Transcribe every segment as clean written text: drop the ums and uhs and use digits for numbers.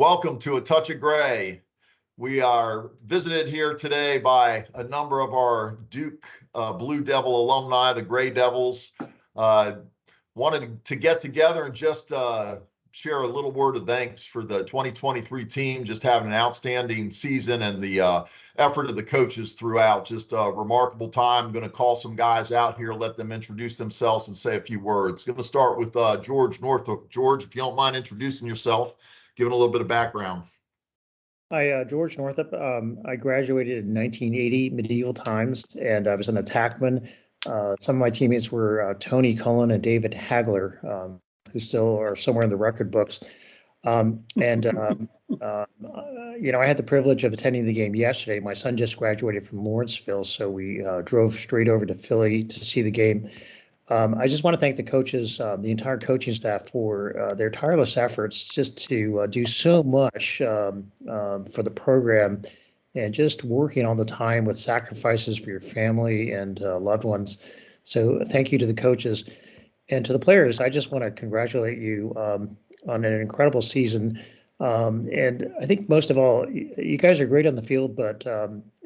Welcome to A Touch of Gray. We are visited here today by a number of our Duke Blue Devil alumni, the Gray Devils. Wanted to get together and just share a little word of thanks for the 2023 team, just having an outstanding season and the effort of the coaches throughout. Just a remarkable time. I'm going to call some guys out here, let them introduce themselves and say a few words. Going to start with George Northup. George, if you don't mind introducing yourself, giving a little bit of background. Hi, George Northup. I graduated in 1980, medieval times, and I was an attackman. Some of my teammates were Tony Cullen and David Hagler, who still are somewhere in the record books. I had the privilege of attending the game yesterday. My son just graduated from Lawrenceville, so we drove straight over to Philly to see the game. I just want to thank the coaches, the entire coaching staff for their tireless efforts just to do so much for the program and just working all the time with sacrifices for your family and loved ones. So thank you to the coaches and to the players. I just want to congratulate you on an incredible season. And I think most of all, you guys are great on the field, but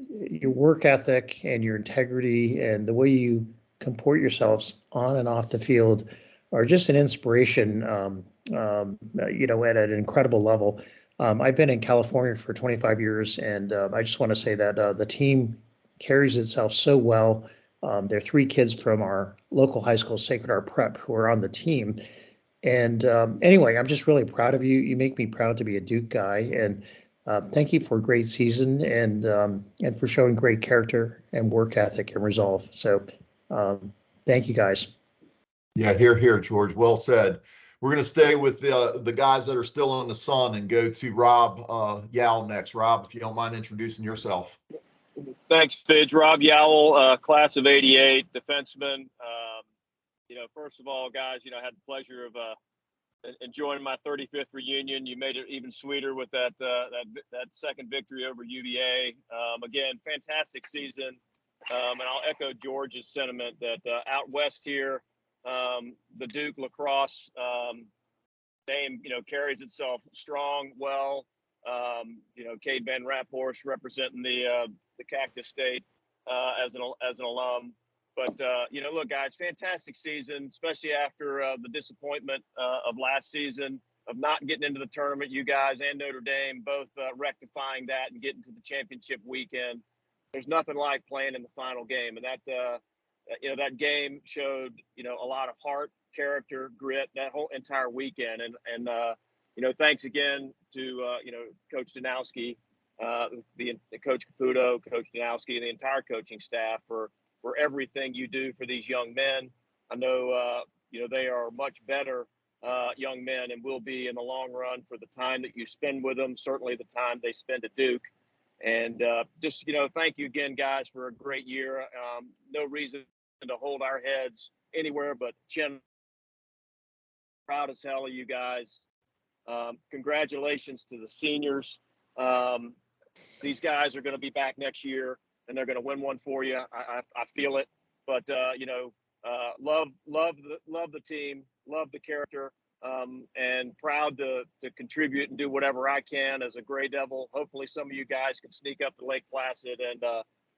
your work ethic and your integrity and the way you comport yourselves on and off the field are just an inspiration, at an incredible level. I've been in California for 25 years, and I just want to say that the team carries itself so well. There are three kids from our local high school, Sacred Heart Prep, who are on the team. And anyway, I'm just really proud of you. You make me proud to be a Duke guy, and thank you for a great season and for showing great character and work ethic and resolve. So thank you, guys. Yeah, here, George. Well said. We're going to stay with the guys that are still in the sun and go to Rob Yowell next. Rob, if you don't mind introducing yourself. Thanks, Fidge. Rob Yowell, class of '88, defenseman. First of all, guys, I had the pleasure of enjoying my 35th reunion. You made it even sweeter with that second victory over UVA. Again, fantastic season. And I'll echo George's sentiment that out west here, the Duke lacrosse name, carries itself strong, well. Cade Van Raphorst representing the Cactus State as an alum. But, look, guys, fantastic season, especially after the disappointment of last season of not getting into the tournament. You guys and Notre Dame both rectifying that and getting to the championship weekend. There's nothing like playing in the final game. And that game showed, a lot of heart, character, grit, that whole entire weekend. And thanks again to, Coach Danowski, the Coach Caputo, Coach Danowski, and the entire coaching staff for everything you do for these young men. I know, they are much better young men and will be in the long run for the time that you spend with them, certainly the time they spend at Duke. And thank you again, guys, for a great year. No reason to hold our heads anywhere but chin. Proud as hell of you guys. Congratulations to the seniors. These guys are going to be back next year, and they're going to win one for you. I feel it. But love the team, love the character. And proud to contribute and do whatever I can as a Gray Devil. Hopefully some of you guys can sneak up to Lake Placid and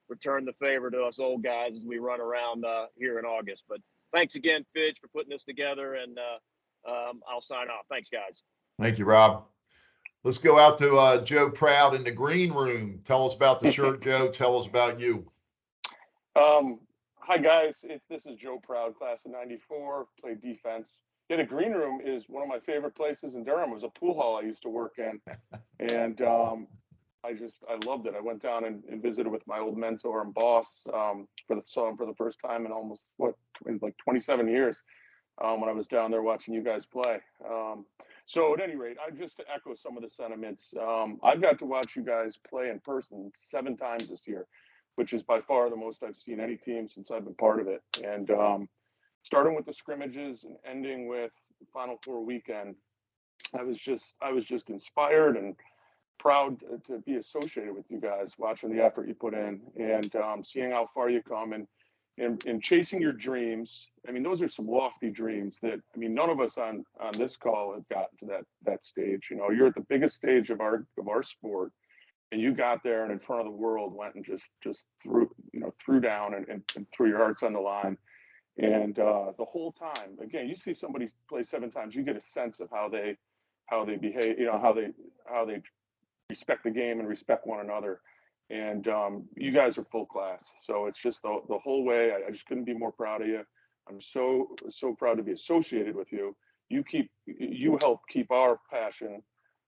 return the favor to us old guys as we run around here in August. But thanks again, Fidge, for putting this together, and I'll sign off. Thanks, guys. Thank you, Rob. Let's go out to Joe Proud in the green room. Tell us about the shirt, Joe. Tell us about you. Hi, guys. This is Joe Proud, class of '94, played defense. Yeah, the green room is one of my favorite places in Durham. It was a pool hall I used to work in. And I loved it. I went down and visited with my old mentor and boss saw him for the first time in almost, 27 years when I was down there watching you guys play. So at any rate, just to echo some of the sentiments, I've got to watch you guys play in person 7 times this year, which is by far the most I've seen any team since I've been part of it. And starting with the scrimmages and ending with the Final Four weekend, I was just inspired and proud to be associated with you guys, watching the effort you put in and seeing how far you come. And and chasing your dreams. I mean, those are some lofty dreams that, I mean, none of us on this call have gotten to that stage. You know, you're at the biggest stage of our sport, and you got there and in front of the world went and just threw down and threw your hearts on the line. And the whole time, again, you see somebody play 7 times, you get a sense of how they behave, you know, how they respect the game and respect one another. And you guys are full class. So it's just the whole way. I just couldn't be more proud of you. I'm so proud to be associated with you. You help keep our passion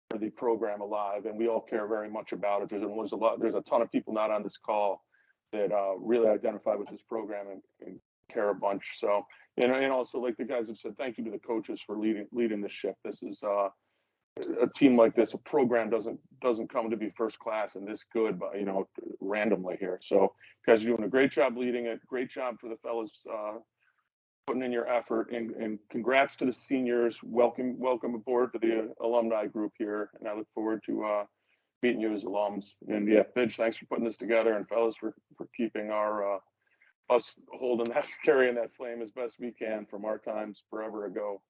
for the program alive, and we all care very much about it. There's a ton of people not on this call that really identify with this program and care a bunch. So, and also, like the guys have said, thank you to the coaches for leading this ship. This is a team like this, a program doesn't come to be first class and this good, but you know, randomly here. So, you guys are doing a great job leading it. Great job for the fellas putting in your effort, and congrats to the seniors. Welcome aboard to the alumni group here, and I look forward to meeting you as alums. And yeah, Fidge, thanks for putting this together, and fellas for keeping our us carrying that flame as best we can from our times forever ago,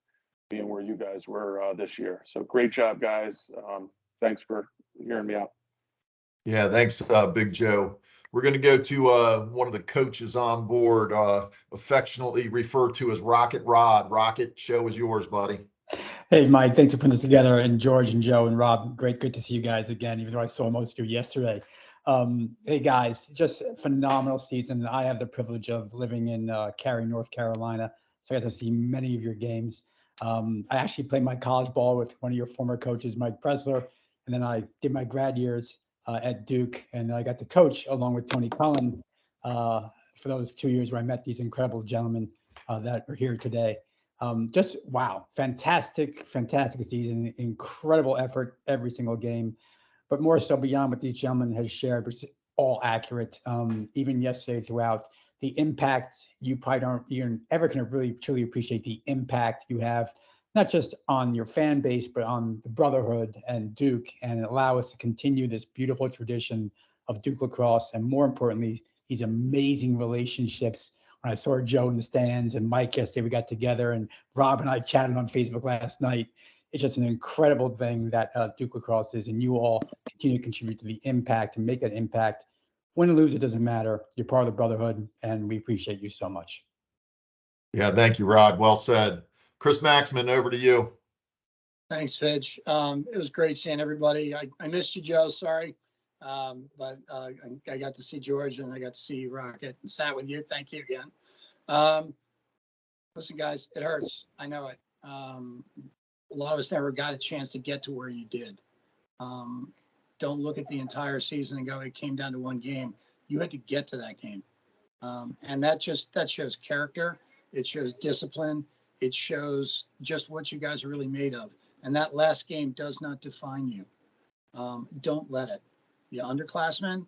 being where you guys were this year. So great job, guys. Thanks for hearing me out. Yeah, thanks, Big Joe. We're going to go to one of the coaches on board, affectionately referred to as Rocket Rod. Rocket, show is yours, buddy. Hey, Mike, thanks for putting this together. And George and Joe and Rob, great to see you guys again, even though I saw most of you yesterday. Hey, guys, just a phenomenal season. I have the privilege of living in Cary, North Carolina, so I got to see many of your games. I actually played my college ball with one of your former coaches, Mike Pressler, and then I did my grad years at Duke, and I got to coach along with Tony Cullen for those 2 years where I met these incredible gentlemen that are here today. Just wow, fantastic season, incredible effort every single game, but more so beyond what these gentlemen has shared, was all accurate. Even yesterday throughout, the impact, you probably don't even ever can really truly appreciate the impact you have, not just on your fan base, but on the brotherhood and Duke, and allow us to continue this beautiful tradition of Duke lacrosse, and more importantly, these amazing relationships. When I saw Joe in the stands and Mike yesterday, we got together, and Rob and I chatted on Facebook last night. It's just an incredible thing that Duke lacrosse is, and you all continue to contribute to the impact and make that impact. Win or lose, it doesn't matter. You're part of the brotherhood, and we appreciate you so much. Yeah, thank you, Rod. Well said. Chris Maxman, over to you. Thanks, Fidge. It was great seeing everybody. I missed you, Joe. Sorry. But I got to see George, and I got to see you, Rocket, and sat with you. Thank you again. Listen, guys, it hurts. I know it. A lot of us never got a chance to get to where you did. Don't look at the entire season and go, it came down to one game. You had to get to that game. And that shows character. It shows discipline. It shows just what you guys are really made of. And that last game does not define you. Don't let it. The underclassmen,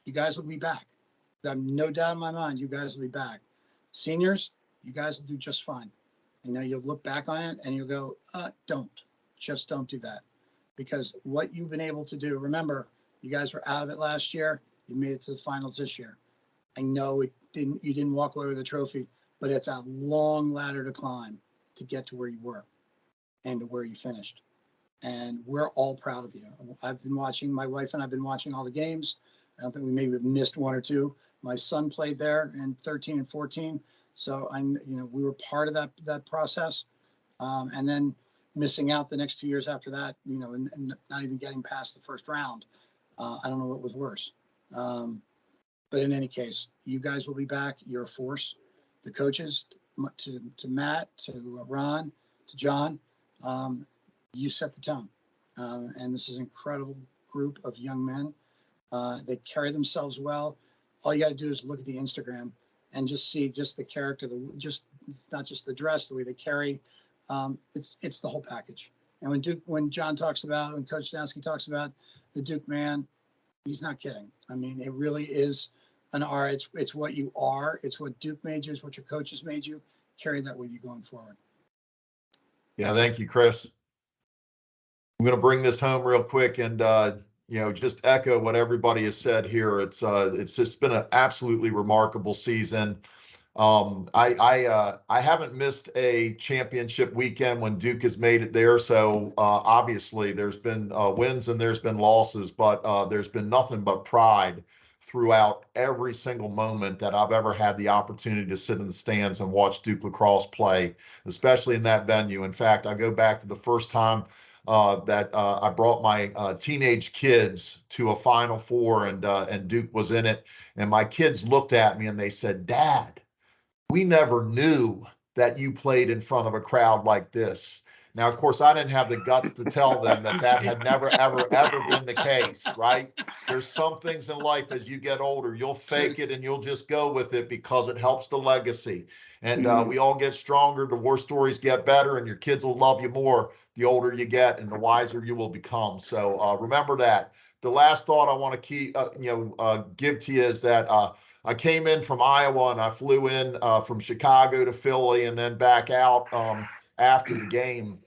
you guys will be back. I have no doubt in my mind, you guys will be back. Seniors, you guys will do just fine. And now you'll look back on it and you'll go, just don't do that. Because what you've been able to do, remember, you guys were out of it last year. You made it to the finals this year. I know you didn't walk away with a trophy, but it's a long ladder to climb to get to where you were and to where you finished. And we're all proud of you. I've been watching, my wife and I've been watching all the games. I don't think we maybe missed one or two. My son played there in 13 and 14. So we were part of that process. And then missing out the next 2 years after that, and not even getting past the first round. I don't know what was worse. But in any case, you guys will be back. You're a force. The coaches, to Matt, to Ron, to John, you set the tone. And this is an incredible group of young men. They carry themselves well. All you got to do is look at the Instagram and just see just the character, it's not just the dress, the way they carry. It's the whole package. And when John talks about, when Coach Danski talks about the Duke man, he's not kidding. I mean, it really is an R. It's what you are. It's what Duke made you. It's what your coaches made you. Carry that with you going forward. Yeah, thank you, Chris. I'm going to bring this home real quick and, just echo what everybody has said here. It's just been an absolutely remarkable season. I haven't missed a championship weekend when Duke has made it there. So obviously there's been wins and there's been losses, but there's been nothing but pride throughout every single moment that I've ever had the opportunity to sit in the stands and watch Duke lacrosse play, especially in that venue. In fact, I go back to the first time that I brought my teenage kids to a Final Four, and Duke was in it. And my kids looked at me and they said, "Dad, we never knew that you played in front of a crowd like this." Now, of course, I didn't have the guts to tell them that that had never, ever, ever been the case, right? There's some things in life as you get older, you'll fake it and you'll just go with it because it helps the legacy. And we all get stronger. The war stories get better, and your kids will love you more the older you get and the wiser you will become. So remember that. The last thought I want to give to you is that I came in from Iowa and I flew in from Chicago to Philly and then back out after the game.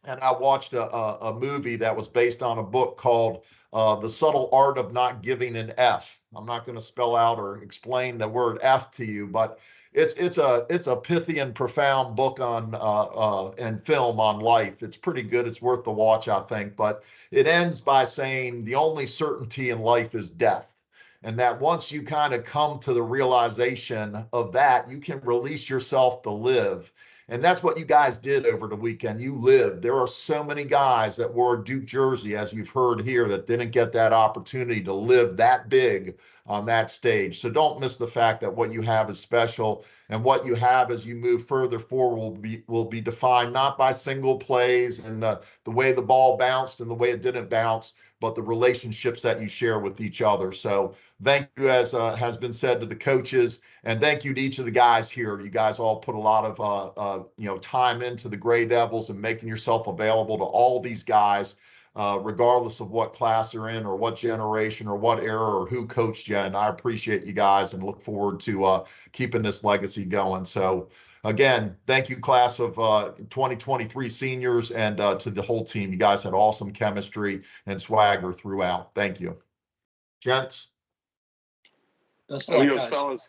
And I watched a movie that was based on a book called The Subtle Art of Not Giving an F. I'm not going to spell out or explain the word F to you, but it's a pithy and profound book on and film on life. It's pretty good. It's worth the watch, I think. But it ends by saying the only certainty in life is death. And that once you kind of come to the realization of that, you can release yourself to live. And that's what you guys did over the weekend. You lived. There are so many guys that wore a Duke jersey, as you've heard here, that didn't get that opportunity to live that big on that stage. So don't miss the fact that what you have is special, and what you have as you move further forward will be defined not by single plays and the way the ball bounced and the way it didn't bounce, but the relationships that you share with each other. So thank you, as has been said, to the coaches, and thank you to each of the guys here. You guys all put a lot of time into the Gray Devils and making yourself available to all these guys, regardless of what class they're in or what generation or what era or who coached you. And I appreciate you guys and look forward to keeping this legacy going. So again, thank you, class of 2023 seniors, and to the whole team. You guys had awesome chemistry and swagger throughout. Thank you. Gents? Best of luck, Adios, guys. fellas.